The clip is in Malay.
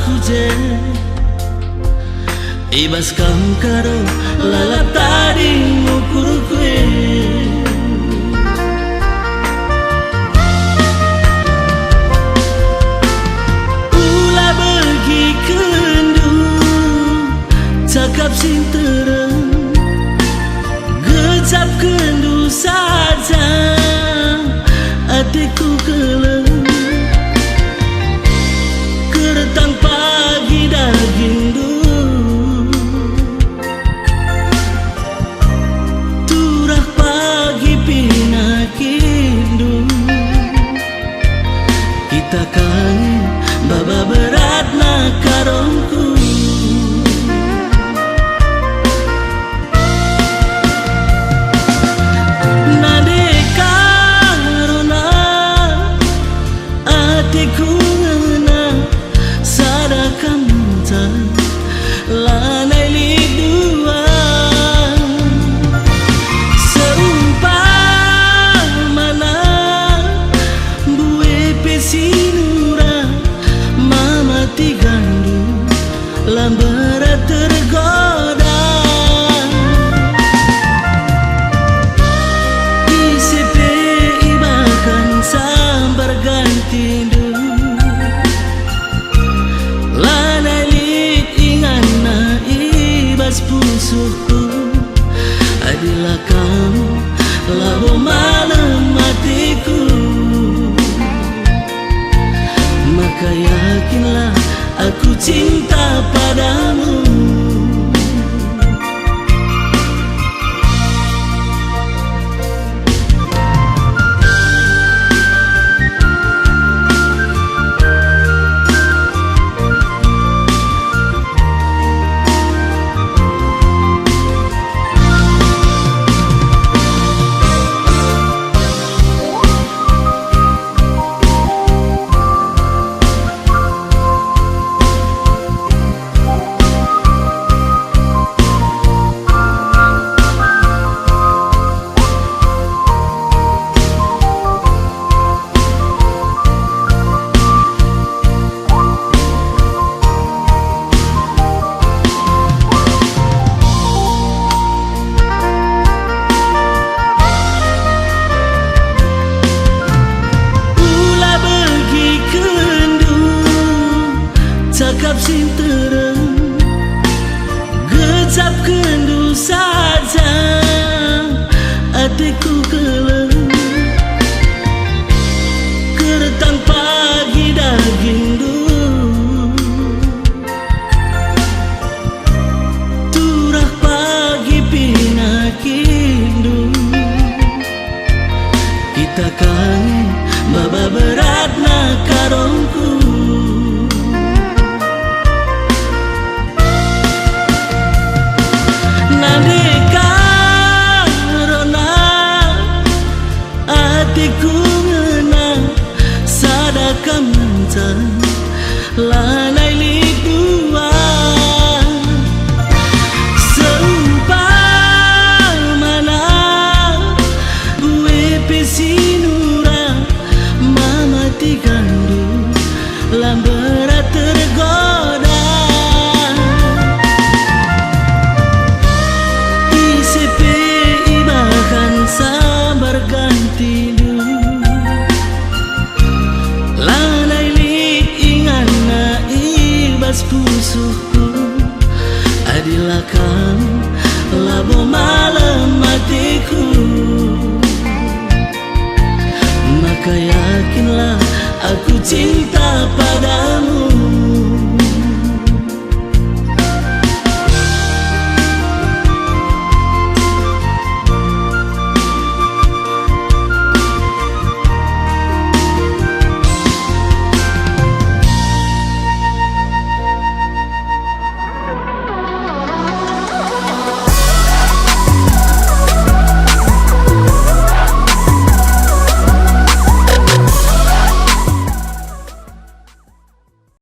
aku je ibas kam karo lalap tadi ngukur kue ula pergi kendu cakap sintereng gecap kendu saja hatiku keleng keretang pagi daging du turah pagi pinakindu kita kangen baba berat na karongku lanai lidua seumpamana bue pesinura mama tigandu lambara tergoda ICP ibakan sambar ganti du pusuku adalah kamu labo malam hatiku maka yakinlah aku cinta padamu. Cakap sintereng gecap kendu saja hatiku keleng keretang pagi daging du turah pagi pinakindu kita kangen baba berat na karongku hatiku ngenang sadakam mantan lanai lidua seumpamana bue pesinura mama tigandu lambara tergoda ICP ibakan sabar ganti pusuku adalah kamu labo malam hatiku maka yakinlah aku cinta padamu.